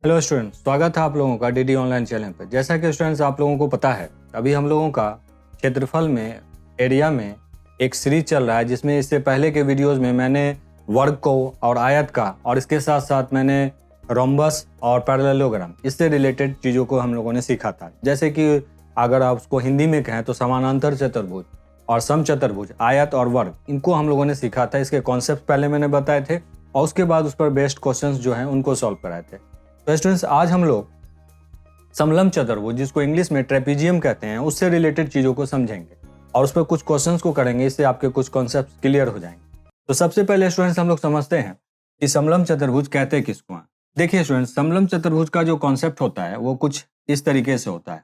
Hello students, स्वागत है आप लोगों का डीडी ऑनलाइन चैनल पर। जैसा कि स्टूडेंट्स आप लोगों को पता है, अभी हम लोगों का क्षेत्रफल में एरिया में एक सीरीज चल रहा है, जिसमें इससे पहले के वीडियोस में मैंने वर्ग को और आयत का और इसके साथ साथ मैंने रोम्बस और पैरेललोग्राम इससे रिलेटेड चीज़ों को हम लोगों ने सीखा था। जैसे कि अगर आप उसको हिंदी में कहें तो समानांतर चतुर्भुज और समचतुर्भुज, आयत और वर्ग, इनको हम लोगों ने सीखा था। इसके कॉन्सेप्ट पहले मैंने बताए थे और उसके बाद उस पर बेस्ड क्वेश्चंस जो हैं उनको सॉल्व कराए थे। तो स्टूडेंट्स, आज हम लोग समलंब चतुर्भुज, जिसको इंग्लिश में ट्रेपीजियम कहते हैं, उससे रिलेटेड चीज़ों को समझेंगे और उस पर कुछ क्वेश्चंस को करेंगे। इससे आपके कुछ कॉन्सेप्ट क्लियर हो जाएंगे। तो सबसे पहले स्टूडेंट्स हम लोग समझते हैं कि समलंब चतुर्भुज कहते किसको हैं। देखिए स्टूडेंट्स, समलंब चतुर्भुज का जो कॉन्सेप्ट होता है वो कुछ इस तरीके से होता है।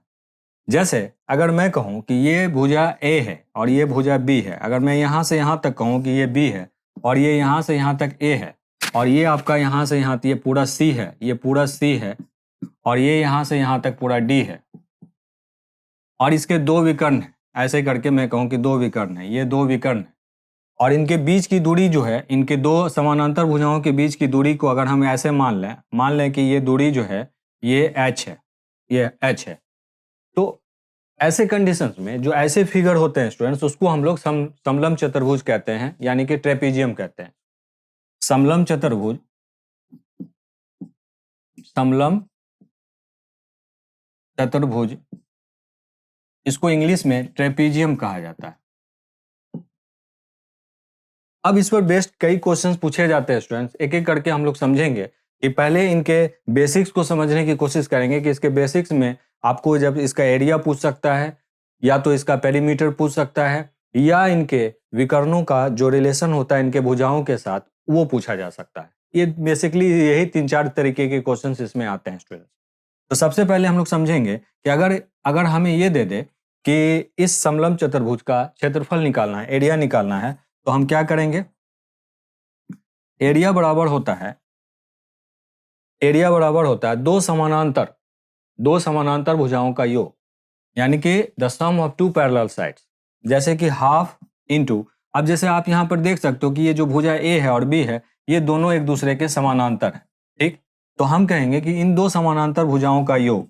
जैसे अगर मैं कहूँ कि ये भुजा ए है और ये भुजा बी है, अगर मैं यहाँ से यहाँ तक कहूँ कि ये बी है और ये यहाँ से यहाँ तक ए है और ये आपका यहाँ से यहाँ तक ये पूरा सी है, ये पूरा सी है और ये यहाँ से यहाँ तक पूरा डी है और इसके दो विकर्ण हैं, ऐसे करके मैं कहूँ कि दो विकर्ण है, ये दो विकर्ण है और इनके बीच की दूरी जो है, इनके दो समानांतर भुजाओं के बीच की दूरी को अगर हम ऐसे मान लें कि ये दूरी जो है ये h है, ये h है। तो ऐसे कंडीशंस में जो ऐसे फिगर होते हैं स्टूडेंट्स, उसको हम लोग समलंब चतुर्भुज कहते हैं, यानी कि ट्रेपीजियम कहते हैं। समलंब चतुर्भुज, समलंब चतुर्भुज, इसको इंग्लिश में ट्रेपीजियम कहा जाता है। अब इस पर बेस्ड कई क्वेश्चंस पूछे जाते हैं स्टूडेंट्स, एक एक करके हम लोग समझेंगे कि पहले इनके बेसिक्स को समझने की कोशिश करेंगे कि इसके बेसिक्स में आपको जब इसका एरिया पूछ सकता है, या तो इसका पेरीमीटर पूछ सकता है, या इनके विकर्णों का जो रिलेशन होता है इनके भुजाओं के साथ, वो पूछा जा सकता है। ये बेसिकली यही 3-4 तरीके के क्वेश्चंस इसमें आते हैं स्टूडेंट्स। तो सबसे पहले हम लोग समझेंगे कि अगर हमें ये दे दे कि इस समलंब चतुर्भुज का क्षेत्रफल निकालना है, एरिया निकालना है, तो हम क्या करेंगे? एरिया बराबर होता है दो समानांतर भुजाओं का योग, यानी कि the sum of two parallel sides. जैसे कि हाफ इंटू, अब जैसे आप यहां पर देख सकते हो कि ये जो भुजा ए है और बी है, ये दोनों एक दूसरे के समानांतर है, ठीक। तो हम कहेंगे कि इन दो समानांतर भुजाओं का योग,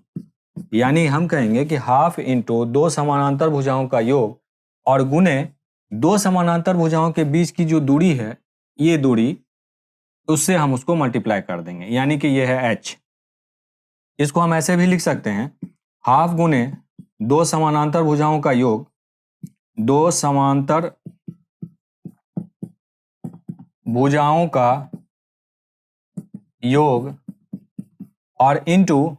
यानी हम कहेंगे कि हाफ इंटू दो समानांतर भुजाओं का योग और गुने दो समानांतर भुजाओं के बीच की जो दूरी है, ये दूरी, उससे हम उसको मल्टीप्लाई कर देंगे, यानी कि ये है h। इसको हम ऐसे भी लिख सकते हैं, हाफ गुने दो समानांतर भुजाओं का योग, दो समांतर भुजाओं का योग और इनटू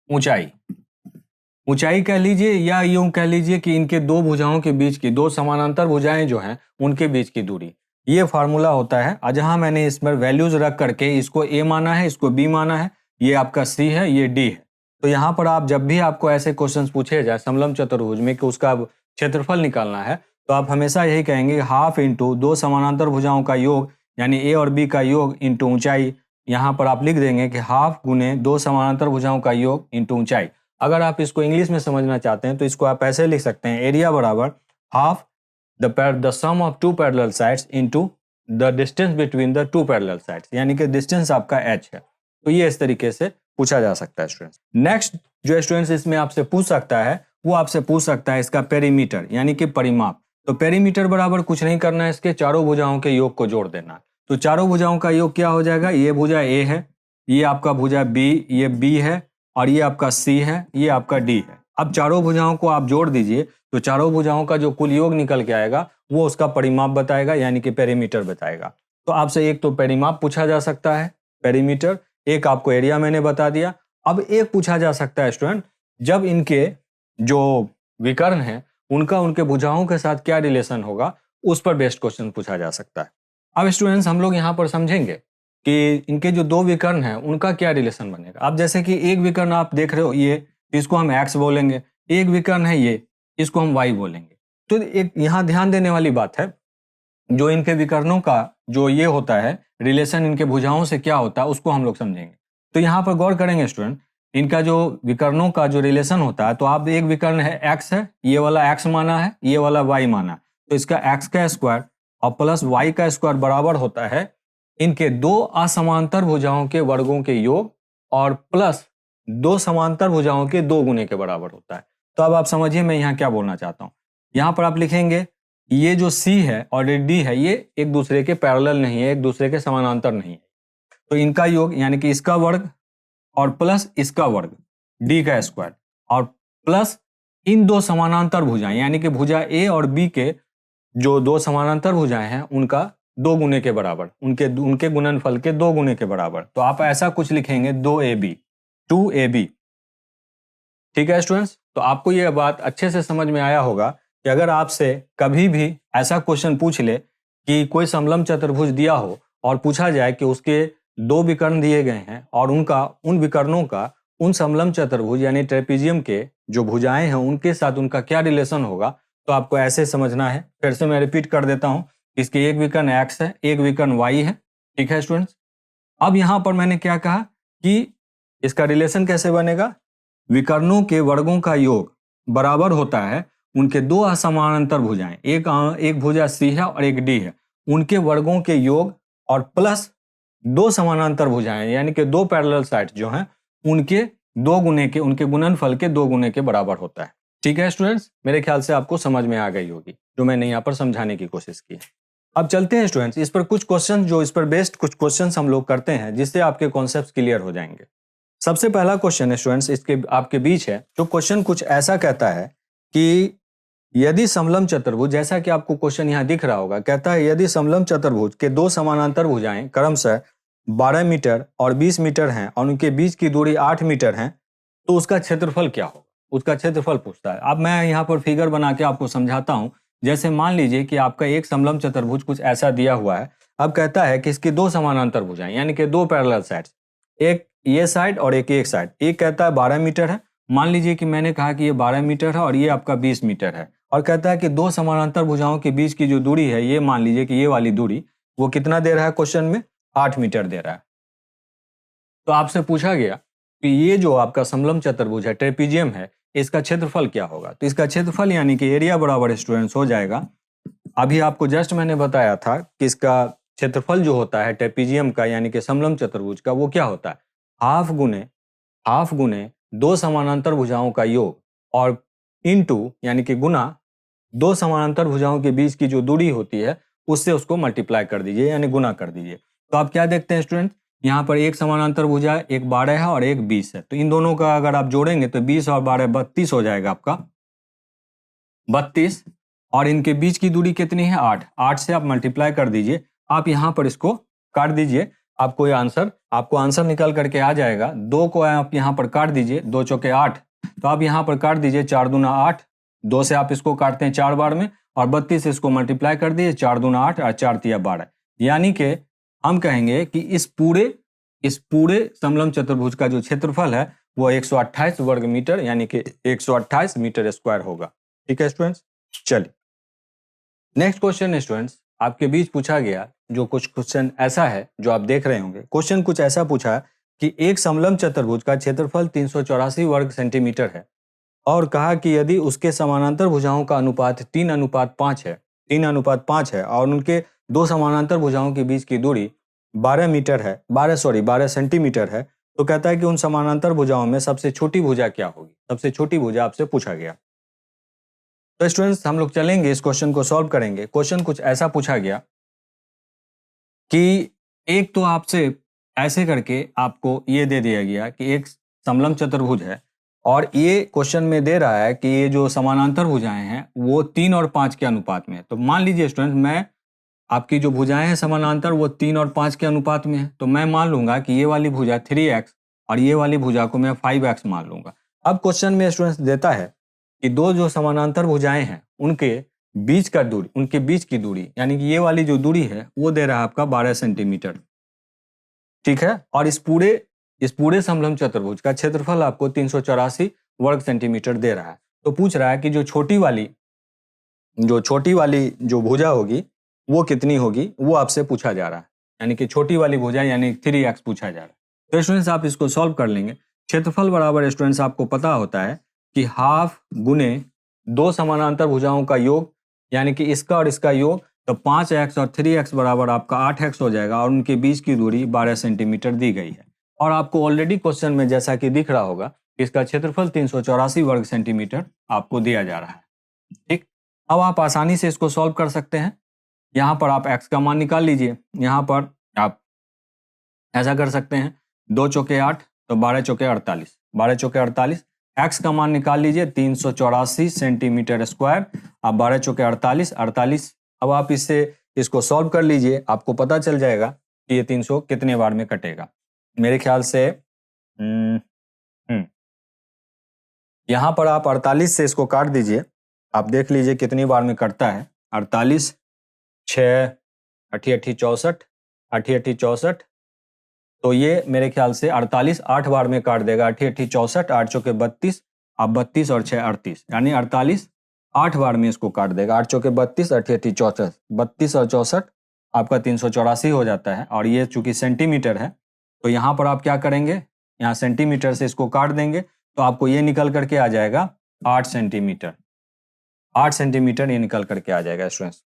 ऊंचाई कह लीजिए, या यूं कह लीजिए कि इनके दो भुजाओं के बीच की, दो समानांतर भुजाएं जो हैं उनके बीच की दूरी। ये फार्मूला होता है। और जहां मैंने इसमें वैल्यूज रख करके इसको a माना है, इसको b माना है, ये आपका c है, ये d है। तो यहाँ पर आप जब भी आपको ऐसे क्वेश्चंस पूछे जाए समलंब चतुर्भुज में कि उसका क्षेत्रफल निकालना है, तो आप हमेशा यही कहेंगे हाफ इंटू दो समानांतर भुजाओं का योग, यानी a और b का योग इंटू ऊंचाई। यहाँ पर आप लिख देंगे कि हाफ गुने दो समानांतर भुजाओं का योग इंटू ऊंचाई। अगर आप इसको इंग्लिश में समझना चाहते हैं तो इसको आप ऐसे लिख सकते हैं, एरिया बराबर half the sum of two parallel sides into the distance between the two parallel sides, यानी कि डिस्टेंस आपका h है। तो ये इस तरीके से पूछा जा सकता है स्टूडेंट्स। नेक्स्ट जो स्टूडेंट्स इसमें आपसे पूछ सकता है, वो आपसे पूछ सकता है इसका पेरीमीटर, यानी कि परिमाप। तो पेरीमीटर बराबर कुछ नहीं करना है, इसके चारों भुजाओं के योग को जोड़ देना। तो चारों भुजाओं का योग क्या हो जाएगा? ये भुजा a है, ये आपका भुजा b, ये b है और ये आपका c है, ये आपका d है। अब चारों भुजाओं को आप जोड़ दीजिए तो चारों भुजाओं का जो कुल योग निकल के आएगा वो उसका परिमाप बताएगा, यानी कि पेरीमीटर बताएगा। तो आपसे एक तो परिमाप पूछा जा सकता है, पेरीमीटर, एक आपको एरिया मैंने बता दिया। अब एक पूछा जा सकता है स्टूडेंट, जब इनके जो विकर्ण है उनका उनके भुजाओं के साथ क्या रिलेशन होगा, उस पर बेस्ड क्वेश्चन पूछा जा सकता है। अब स्टूडेंट्स हम लोग यहाँ पर समझेंगे कि इनके जो दो विकर्ण हैं उनका क्या रिलेशन बनेगा। अब जैसे कि एक विकर्ण आप देख रहे हो, ये, इसको हम x बोलेंगे, एक विकर्ण है ये, इसको हम y बोलेंगे। तो एक यहाँ ध्यान देने वाली बात है, जो इनके विकर्णों का जो ये होता है रिलेशन इनके भुजाओं से क्या होता है उसको हम लोग समझेंगे। तो यहाँ पर गौर करेंगे स्टूडेंट, इनका जो विकर्णों का जो रिलेशन होता है, तो आप एक विकर्ण है x है, ये वाला x माना है, ये वाला y माना, तो इसका x का स्क्वायर और प्लस y का स्क्वायर बराबर होता है इनके दो असमांतर भुजाओं के वर्गों के योग और प्लस दो समांतर भुजाओं के दो गुने के बराबर होता है। तो अब आप समझिए मैं यहाँ क्या बोलना चाहता हूँ। यहाँ पर आप लिखेंगे ये जो C है और ये D है ये एक दूसरे के पैरेलल नहीं है, एक दूसरे के समानांतर नहीं है। तो इनका योग यानी कि इसका वर्ग और प्लस इसका वर्ग D का स्क्वायर और प्लस इन दो समानांतर भुजाएं यानी कि भुजा A और B के जो दो समानांतर भुजाएं हैं उनका दो गुने के बराबर, उनके गुणनफल के दो गुने के बराबर। तो आप ऐसा कुछ लिखेंगे 2AB 2AB। ठीक है स्टूडेंट्स, तो आपको यह बात अच्छे से समझ में आया होगा कि अगर आपसे कभी भी ऐसा क्वेश्चन पूछ ले कि कोई समलंब चतुर्भुज दिया हो और पूछा जाए कि उसके दो विकर्ण दिए गए हैं और उन विकर्णों का उन समलंब चतुर्भुज यानी ट्रेपीजियम के जो भुजाएं हैं उनके साथ उनका क्या रिलेशन होगा, तो आपको ऐसे समझना है। फिर से मैं रिपीट कर देता हूं, इसके एक विकर्ण x है, एक विकर्ण y है। ठीक है स्टूडेंट्स, अब यहां पर मैंने क्या कहा कि इसका रिलेशन कैसे बनेगा, विकर्णों के वर्गों का योग बराबर होता है उनके दो असमानांतर भुजाएं, एक भुजा C है और एक D है, उनके वर्गों के योग और प्लस दो समानांतर भुजाएं यानी कि दो पैरेलल साइड जो हैं उनके दो गुने के, उनके गुणनफल के दो गुने के बराबर होता है। ठीक है स्टूडेंट्स, मेरे ख्याल से आपको समझ में आ गई होगी जो मैंने यहाँ पर समझाने की कोशिश की। अब चलते हैं स्टूडेंट्स इस पर कुछ क्वेश्चन, जो इस पर बेस्ड कुछ क्वेश्चंस हम लोग करते हैं जिससे आपके कॉन्सेप्ट्स क्लियर हो जाएंगे। सबसे पहला क्वेश्चन है स्टूडेंट्स, इसके आपके बीच है, जो क्वेश्चन कुछ ऐसा कहता है कि यदि समलंब चतुर्भुज, जैसा कि आपको क्वेश्चन यहाँ दिख रहा होगा, कहता है यदि समलंब चतुर्भुज के दो समानांतर भुजाएं क्रमशः 12 मीटर और 20 मीटर हैं और उनके बीच की दूरी 8 मीटर है तो उसका क्षेत्रफल क्या होगा, उसका क्षेत्रफल पूछता है। अब मैं यहाँ पर फिगर बना के आपको समझाता हूँ। जैसे मान लीजिए कि आपका एक समलंब चतुर्भुज कुछ ऐसा दिया हुआ है। अब कहता है कि इसकी दो समानांतर भुजाएं यानी कि दो पैरेलल साइड्स, एक ये साइड और एक साइड, एक कहता है 12 मीटर है। मान लीजिए कि मैंने कहा कि ये 12 मीटर है और ये आपका 20 मीटर है, और कहता है कि दो समानांतर भुजाओं के बीच की जो दूरी है, ये मान लीजिए कि ये वाली दूरी वो कितना दे रहा है क्वेश्चन में, 8 मीटर दे रहा है। तो आपसे पूछा गया कि ये जो आपका समलंब चतुर्भुज है, ट्रेपीजियम है, इसका क्षेत्रफल क्या होगा। तो इसका क्षेत्रफल यानी कि एरिया बराबर स्टूडेंट्स हो जाएगा, अभी आपको जस्ट मैंने बताया था कि इसका क्षेत्रफल जो होता है ट्रेपीजियम का यानी कि समलंब चतुर्भुज का, वो क्या होता है, हाफ गुने दो समानांतर भुजाओं का योग और इनटू यानी कि गुना दो समानांतर भुजाओं के बीच की जो दूरी होती है उससे उसको मल्टीप्लाई कर दीजिए यानी गुना कर दीजिए। तो आप क्या देखते हैं स्टूडेंट, यहाँ पर एक समानांतर भुजा एक 12 है और एक 20 है, तो इन दोनों का अगर आप जोड़ेंगे तो 20 और 12 32 हो जाएगा आपका 32, और इनके बीच की दूरी कितनी है 8 से आप मल्टीप्लाई कर दीजिए। आप यहाँ पर इसको काट दीजिए, आपको आंसर निकल करके आ जाएगा। 2 को आप यहाँ पर काट दीजिए, 2 चौके 8, तो आप यहाँ पर काट दीजिए 4 दूना 8, 2 से आप इसको काटते हैं 4 बार में, और 32 से इसको मल्टीप्लाई कर दीजिए, 4 दूना 8 और 4 तिया 12, यानी कि हम कहेंगे कि इस पूरे समलंब चतुर्भुज का जो क्षेत्रफल है वो 128 वर्ग मीटर यानी कि 128 मीटर स्क्वायर होगा। ठीक है स्टूडेंट्स, चलिए नेक्स्ट क्वेश्चन है स्टूडेंट्स, आपके बीच पूछा गया जो कुछ क्वेश्चन ऐसा है जो आप देख रहे होंगे। क्वेश्चन कुछ ऐसा पूछा कि एक समलंब चतुर्भुज का क्षेत्रफल 384 वर्ग सेंटीमीटर है और कहा कि यदि उसके समानांतर भुजाओं का अनुपात 3:5 है और उनके दो समानांतर भुजाओं के बीच की दूरी 12 सेंटीमीटर है, तो कहता है कि उन समानांतर भुजाओं में सबसे छोटी भुजा क्या होगी। सबसे छोटी भुजा आपसे पूछा गया। तो स्टूडेंट्स हम लोग चलेंगे इस क्वेश्चन को सॉल्व करेंगे। क्वेश्चन कुछ ऐसा पूछा गया कि एक तो आपसे ऐसे करके आपको ये दे दिया गया कि एक समलंब चतुर्भुज है और ये क्वेश्चन में दे रहा है कि ये जो समानांतर भुजाएं हैं वो 3 और 5 के अनुपात में है। तो मान लीजिए स्टूडेंट, मैं आपकी जो भुजाएं हैं समानांतर वो 3 और 5 के अनुपात में है, तो मैं मान लूंगा कि ये वाली भुजा 3x और ये वाली भुजा को मैं 5x मान लूंगा। अब क्वेश्चन में स्टूडेंट्स देता है कि दो जो समानांतर भुजाएं हैं उनके बीच की दूरी यानी कि ये वाली जो दूरी है वो दे रहा है आपका 12 सेंटीमीटर। ठीक है, और इस पूरे समलंब चतुर्भुज का क्षेत्रफल आपको 384 वर्ग सेंटीमीटर दे रहा है। तो पूछ रहा है कि जो छोटी वाली जो भुजा होगी वो कितनी होगी, वो आपसे पूछा जा रहा है, यानी कि छोटी वाली भुजा यानी 3x पूछा जा रहा है। तो स्टूडेंट्स आप इसको सॉल्व कर लेंगे। क्षेत्रफल बराबर स्टूडेंट्स आपको पता होता है कि हाफ गुने दो समानांतर भुजाओं का योग यानी कि इसका और इसका योग, तो 5x और 3x बराबर आपका 8x हो जाएगा और उनके बीच की दूरी 12 सेंटीमीटर दी गई है। और आपको ऑलरेडी क्वेश्चन में जैसा कि दिख रहा होगा कि इसका क्षेत्रफल 384 वर्ग सेंटीमीटर आपको दिया जा रहा है। ठीक, अब आप आसानी से इसको सॉल्व कर सकते हैं। यहाँ पर आप x का मान निकाल लीजिए। यहाँ पर आप ऐसा कर सकते हैं, 2 चौके 8 तो 12 चौके 48, 12 चौके 48। x का मान निकाल लीजिए 384 सेंटीमीटर स्क्वायर। आप 12 चौके 48, 48। अब आप इसको सॉल्व कर लीजिए, आपको पता चल जाएगा कि ये 300 कितने बार में कटेगा। मेरे ख्याल से यहाँ पर आप 48 से इसको काट दीजिए, आप देख लीजिए कितनी बार में कटता है। 48, 6, 8 64, 8 64। तो ये मेरे ख्याल से 48 8 बार में काट देगा। 8 64, 8 चौके 32, अब 32 और 6 38, यानी 48 8 बार में इसको काट देगा। 8 चौके 32, 8 64, 32 और 64 आपका 384 हो जाता है। और ये चूंकि सेंटीमीटर है तो यहाँ पर आप क्या करेंगे, यहाँ सेंटीमीटर से इसको काट देंगे तो आपको ये निकल करके आ जाएगा 8 सेंटीमीटर। 8 सेंटीमीटर ये निकल करके आ जाएगा स्टूडेंट्स।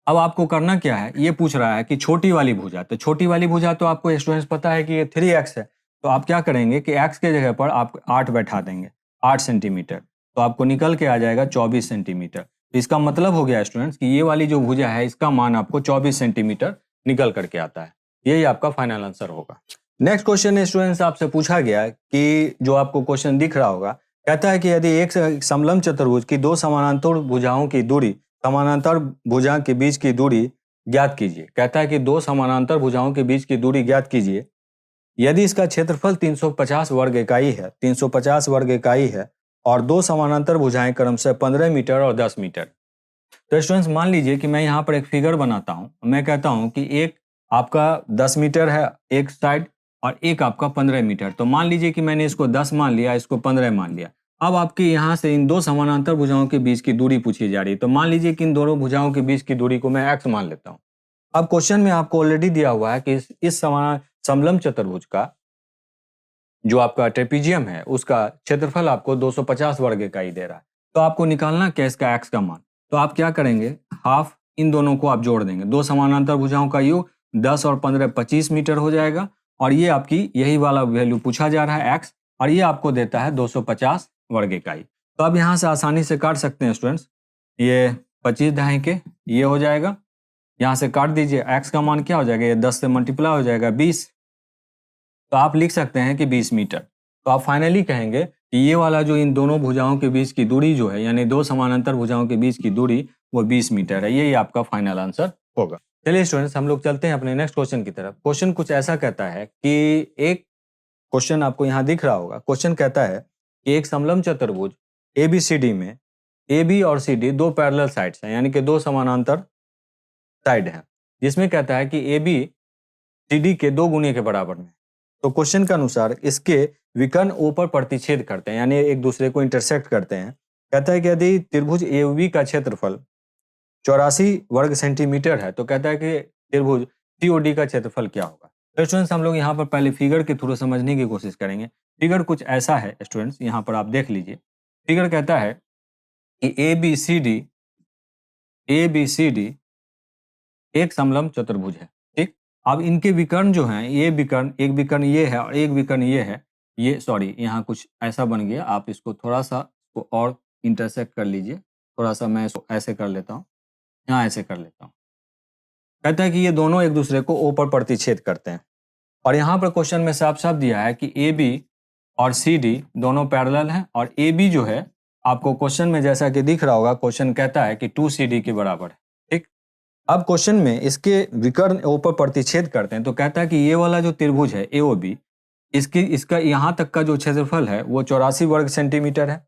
अब आपको करना क्या है, ये पूछ रहा है कि छोटी वाली भुजा, तो छोटी वाली भुजा तो आपको स्टूडेंट्स पता है कि ये 3x है। तो आप क्या करेंगे कि x के जगह पर आप 8 बैठा देंगे, 8 सेंटीमीटर, तो आपको निकल के आ जाएगा 24 सेंटीमीटर। तो इसका मतलब हो गया स्टूडेंट्स कि ये वाली जो भुजा है इसका मान आपको 24 सेंटीमीटर निकल करके आता है। यही आपका फाइनल आंसर होगा। नेक्स्ट क्वेश्चन स्टूडेंट्स आपसे पूछा गया कि जो आपको क्वेश्चन दिख रहा होगा, कहता है कि यदि एक समलंब चतुर्भुज की दो समानांतर भुजाओं की दूरी, समानांतर भुजा के बीच की दूरी ज्ञात कीजिए। कहता है कि दो समानांतर भुजाओं के बीच की दूरी ज्ञात कीजिए यदि इसका क्षेत्रफल 350 वर्ग इकाई है, 350 वर्ग इकाई है और दो समानांतर भुजाएं क्रमशः 15 मीटर और 10 मीटर। तो स्टूडेंट्स मान लीजिए कि मैं यहाँ पर एक फिगर बनाता हूँ। मैं कहता हूँ कि एक आपका 10 मीटर है एक साइड और एक आपका 15 मीटर। तो मान लीजिए कि मैंने इसको 10 मान लिया, इसको 15 मान लिया। अब आपके यहाँ से इन दो समानांतर भुजाओं के बीच की दूरी पूछी जा रही है। तो मान लीजिए कि इन दोनों भुजाओं के बीच की दूरी को मैं x मान लेता हूँ। अब क्वेश्चन में आपको ऑलरेडी दिया हुआ है कि इस समलंब चतुर्भुज का जो आपका ट्रेपीजियम है उसका क्षेत्रफल आपको 250 वर्ग इकाई दे रहा है। तो आपको निकालना क्या इसका x का मान। तो आप क्या करेंगे, हाफ इन दोनों को आप जोड़ देंगे। दो समानांतर भुजाओं का योग 10 और 15 25 मीटर हो जाएगा। और ये आपकी यही वाला वैल्यू पूछा जा रहा है x, और ये आपको देता है 250 वर्ग इकाई। तो अब यहाँ से आसानी से काट सकते हैं स्टूडेंट्स। ये 25 दहाई के ये हो जाएगा, यहाँ से काट दीजिए। x का मान क्या हो जाएगा, ये 10 से मल्टीप्लाई हो जाएगा 20। तो आप लिख सकते हैं कि 20 मीटर। तो आप फाइनली कहेंगे कि ये वाला जो इन दोनों भुजाओं के बीच की दूरी जो है, यानी दो समानांतर भुजाओं के बीच की दूरी वो 20 मीटर है। यही आपका फाइनल आंसर होगा। चलिए स्टूडेंट्स हम लोग चलते हैं अपने नेक्स्ट क्वेश्चन की तरफ। क्वेश्चन कुछ ऐसा कहता है कि एक क्वेश्चन आपको यहाँ दिख रहा होगा। क्वेश्चन कहता है कि एक समलंब चतुर्भुज ABCD में AB और CD दो पैरेलल साइड्स हैं, यानी कि दो समानांतर साइड हैं, जिसमें कहता है कि AB CD के दो गुने के बराबर में। तो क्वेश्चन के अनुसार इसके विकर्ण O पर प्रतिच्छेद करते हैं, यानी एक दूसरे को इंटरसेक्ट करते हैं। कहता है कि यदि त्रिभुज AOB का क्षेत्रफल 84 वर्ग सेंटीमीटर है तो कहता है कि त्रिभुज COD का क्षेत्रफल क्या होगा। तो स्टूडेंट्स हम लोग यहाँ पर पहले फिगर के थ्रू समझने की कोशिश करेंगे। फिगर कुछ ऐसा है स्टूडेंट्स, यहाँ पर आप देख लीजिए। फिगर कहता है कि ABCD एक समलंब चतुर्भुज है। ठीक, अब इनके विकर्ण जो हैं, ये विकर्ण, एक विकर्ण ये है और एक विकर्ण ये है। ये सॉरी यहाँ कुछ ऐसा बन गया, आप इसको थोड़ा सा और इंटरसेक्ट कर लीजिए। थोड़ा सा मैं इसको ऐसे कर लेता हूँ, यहाँ ऐसे कर लेता हूँ। कहता है कि ये दोनों एक दूसरे को O पर प्रतिच्छेद करते हैं। और यहाँ पर क्वेश्चन में साफ साफ दिया है कि AB और CD दोनों पैरेलल हैं, और AB जो है आपको क्वेश्चन में जैसा कि दिख रहा होगा, क्वेश्चन कहता है कि 2CD के बराबर है। ठीक, अब क्वेश्चन में इसके विकर्ण O पर प्रतिच्छेद करते हैं। तो कहता है कि ये वाला जो त्रिभुज है AOB, इसका यहाँ तक का जो क्षेत्रफल है वो 84 वर्ग सेंटीमीटर है,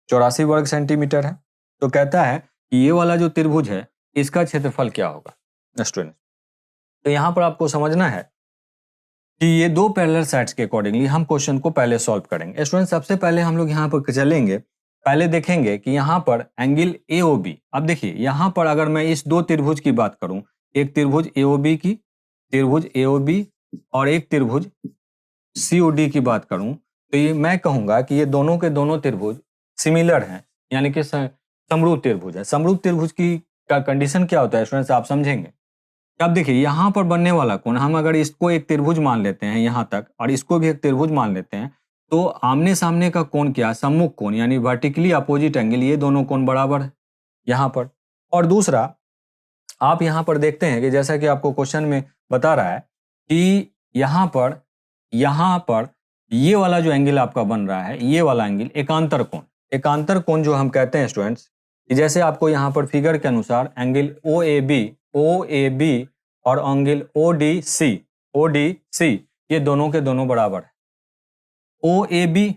84 वर्ग सेंटीमीटर है। तो कहता है कि ये वाला जो त्रिभुज है इसका क्षेत्रफल क्या होगा स्टूडेंट। तो यहाँ पर आपको समझना है कि ये दो पैरेलल साइड्स के अकॉर्डिंगली हम क्वेश्चन को पहले सॉल्व करेंगे। स्टूडेंट सबसे पहले हम लोग यहाँ पर चलेंगे, पहले देखेंगे कि यहाँ पर एंगल AOB। अब देखिए यहाँ पर अगर मैं इस दो त्रिभुज की बात करूं, एक त्रिभुज AOB और एक त्रिभुज COD की बात करूं, तो ये मैं कहूंगा कि ये दोनों के दोनों त्रिभुज सिमिलर हैं, यानी कि समरूप त्रिभुज है। समरूप त्रिभुज की का कंडीशन क्या होता है स्टूडेंट्स, आप समझेंगे अब देखिए यहाँ पर बनने वाला कोण, हम अगर इसको एक त्रिभुज मान लेते हैं यहाँ तक और इसको भी एक त्रिभुज मान लेते हैं, तो आमने सामने का कोण क्या, सम्मुख कोण यानी वर्टिकली अपोजिट एंगल, ये दोनों कोण बराबर है यहाँ पर। और दूसरा आप यहाँ पर देखते हैं कि जैसा कि आपको क्वेश्चन में बता रहा है कि यहाँ पर ये वाला जो एंगल आपका बन रहा है, ये वाला एंगल एकांतर कोण, एकांतर कोण जो हम कहते हैं स्टूडेंट्स, कि जैसे आपको यहाँ पर फिगर के अनुसार एंगल OAB और एंगल ODC ये दोनों के दोनों बराबर है। OAB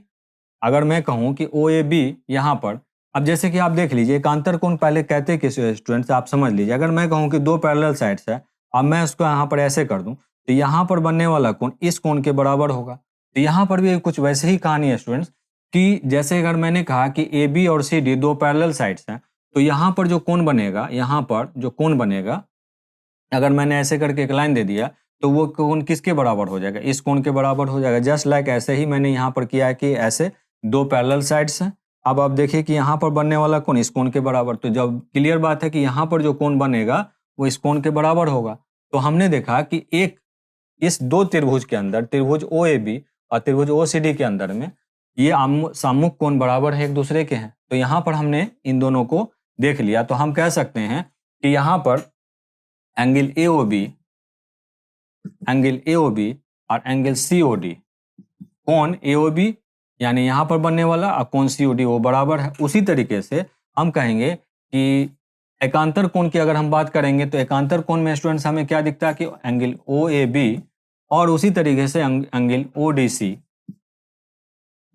अगर मैं कहूँ कि OAB यहाँ पर, अब जैसे कि आप देख लीजिए एकांतर कोण पहले कहते किस स्टूडेंट्स, आप समझ लीजिए, अगर मैं कहूँ कि दो पैरेलल साइड्स है, अब मैं उसको यहाँ पर ऐसे कर दूं तो यहाँ पर बनने वाला कोण इस कोण के बराबर होगा। तो यहाँ पर भी कुछ वैसे ही कहानी है स्टूडेंट्स, कि जैसे अगर मैंने कहा कि AB और CD दो पैरेलल साइड्स हैं, तो यहाँ पर जो कोण बनेगा, यहाँ पर जो कोण बनेगा, अगर मैंने ऐसे करके एक लाइन दे दिया तो वो कोण किसके बराबर हो जाएगा, इस कोण के बराबर हो जाएगा। जस्ट लाइक ऐसे ही मैंने यहाँ पर किया है कि ऐसे दो पैरेलल साइड्स हैं। अब आप देखिए कि यहाँ पर बनने वाला कोण इस कोण के बराबर, तो जब क्लियर बात है कि यहाँ पर जो कोण बनेगा वो इस कोण के बराबर होगा। तो हमने देखा कि एक इस दो त्रिभुज के अंदर, त्रिभुज OAB और त्रिभुज OCD के अंदर में ये सम्मुख कोण बराबर है, एक दूसरे के हैं। तो यहाँ पर हमने इन दोनों को देख लिया, तो हम कह सकते हैं कि यहाँ पर एंगल AOB और एंगल COD, कोण AOB यानी यहाँ पर बनने वाला और कोण COD वो बराबर है। उसी तरीके से हम कहेंगे कि एकांतर कोण की अगर हम बात करेंगे तो एकांतर कोण में स्टूडेंट्स हमें क्या दिखता है कि एंगल OAB और उसी तरीके से एंगल ODC,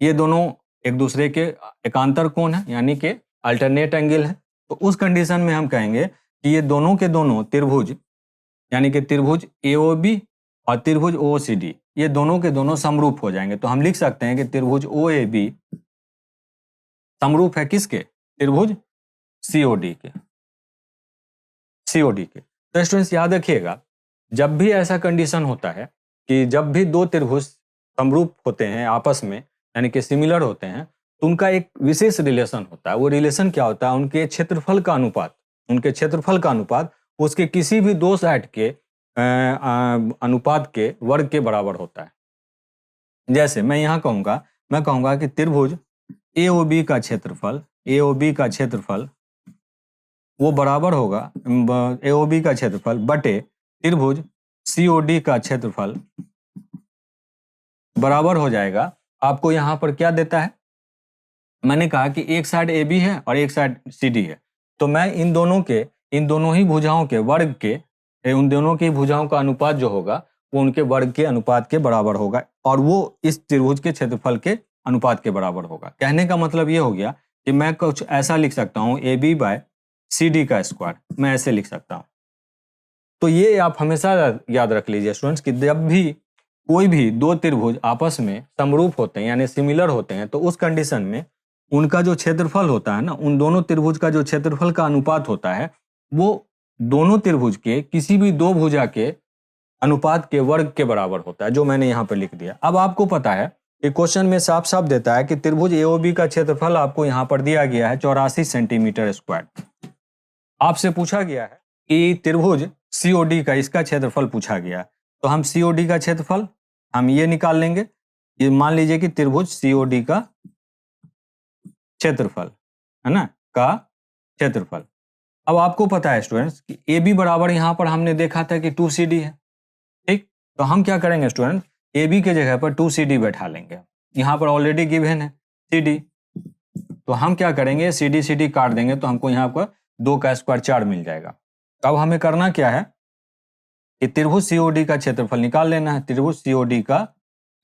ये दोनों एक दूसरे के एकांतर कोण है यानी कि अल्टरनेट एंगल है। तो उस कंडीशन में हम कहेंगे कि ये दोनों के दोनों त्रिभुज यानी कि त्रिभुज AOB और त्रिभुज OCD ये दोनों के दोनों समरूप हो जाएंगे। तो हम लिख सकते हैं कि त्रिभुज OAB समरूप है किसके, त्रिभुज COD के। तो स्टूडेंट्स याद रखिएगा, जब भी ऐसा कंडीशन होता है कि जब भी दो त्रिभुज समरूप होते हैं आपस में यानी कि सिमिलर होते हैं, तो उनका एक विशेष रिलेशन होता है। वो रिलेशन क्या होता है, उनके क्षेत्रफल का अनुपात उसके किसी भी दो साइड के अनुपात के वर्ग के बराबर होता है। जैसे मैं यहाँ कहूँगा कि त्रिभुज AOB का क्षेत्रफल वो बराबर होगा, AOB का क्षेत्रफल बटे त्रिभुज COD का क्षेत्रफल बराबर हो जाएगा। आपको यहाँ पर क्या देता है, मैंने कहा कि एक साइड AB है और एक साइड CD है, तो मैं इन दोनों ही भुजाओं के वर्ग के, उन दोनों की भुजाओं का अनुपात जो होगा वो उनके वर्ग के अनुपात के बराबर होगा और वो इस त्रिभुज के क्षेत्रफल के अनुपात के बराबर होगा। कहने का मतलब ये हो गया कि मैं कुछ ऐसा लिख सकता हूँ AB/CD का स्क्वायर, मैं ऐसे लिख सकता हूँ। तो ये आप हमेशा याद रख लीजिए स्टूडेंट्स कि जब भी कोई भी दो त्रिभुज आपस में समरूप होते हैं यानी सिमिलर होते हैं, तो उस कंडीशन में उनका जो क्षेत्रफल होता है ना, उन दोनों त्रिभुज का जो क्षेत्रफल का अनुपात होता है वो दोनों त्रिभुज के किसी भी दो भुजा के अनुपात के वर्ग के बराबर होता है, जो मैंने यहाँ पे लिख दिया। अब आपको पता है कि क्वेश्चन में साफ साफ देता है कि त्रिभुज AOB का क्षेत्रफल आपको यहाँ पर दिया गया है 84 सेंटीमीटर स्क्वायर। आपसे पूछा गया है कि त्रिभुज COD का इसका क्षेत्रफल पूछा गया, तो हम COD का क्षेत्रफल हम ये निकाल लेंगे। ये मान लीजिए कि त्रिभुज COD का क्षेत्रफल है ना, का क्षेत्रफल। अब आपको पता है स्टूडेंट्स कि AB बराबर यहाँ पर हमने देखा था कि 2CD है, ठीक। तो हम क्या करेंगे स्टूडेंट, AB के जगह पर 2CD बैठा लेंगे। यहाँ पर ऑलरेडी गिवन है CD, तो हम क्या करेंगे, CD काट देंगे तो हमको यहाँ पर 2 का स्क्वायर 4 मिल जाएगा। तो अब हमें करना क्या है कि त्रिभुज COD का क्षेत्रफल निकाल लेना है। त्रिभुज COD का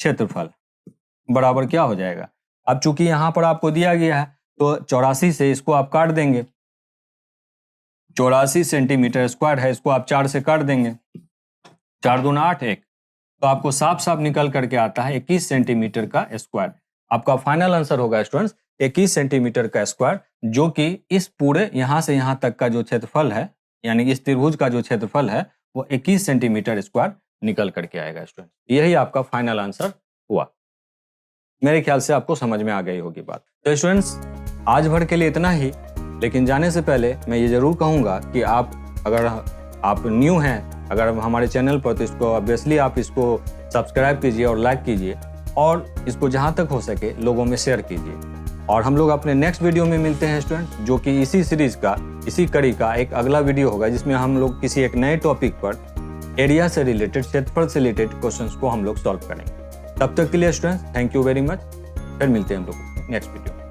क्षेत्रफल बराबर क्या हो जाएगा, अब चूंकि यहाँ पर आपको दिया गया है तो 84 से इसको आप काट देंगे, 84 सेंटीमीटर स्क्वायर है, इसको आप 4 से काट देंगे, 4 दूना 8 1, तो आपको साफ साफ निकल करके आता है 21 सेंटीमीटर का स्क्वायर। आपका फाइनल आंसर होगा स्टूडेंट्स 21 सेंटीमीटर का स्क्वायर, जो कि इस पूरे यहाँ से यहाँ तक का जो क्षेत्रफल है यानी इस त्रिभुज का जो क्षेत्रफल है वो 21 सेंटीमीटर स्क्वायर निकल करके आएगा स्टूडेंट। यही आपका फाइनल आंसर हुआ। मेरे ख्याल से आपको समझ में आ गई होगी बात। तो स्टूडेंट्स आज भर के लिए इतना ही, लेकिन जाने से पहले मैं ये जरूर कहूँगा कि आप अगर आप न्यू हैं अगर हमारे चैनल पर, तो इसको ऑब्वियसली आप इसको सब्सक्राइब कीजिए और लाइक कीजिए, और इसको जहाँ तक हो सके लोगों में शेयर कीजिए। और हम लोग अपने नेक्स्ट वीडियो में मिलते हैं स्टूडेंट, जो कि इसी सीरीज का, इसी कड़ी का एक अगला वीडियो होगा, जिसमें हम लोग किसी एक नए टॉपिक पर एरिया से रिलेटेड, क्षेत्रफल से रिलेटेड क्वेश्चंस को हम लोग सॉल्व करेंगे। तब तक के लिए students, thank you very much. फिर मिलते हैं हम लोग नेक्स्ट वीडियो।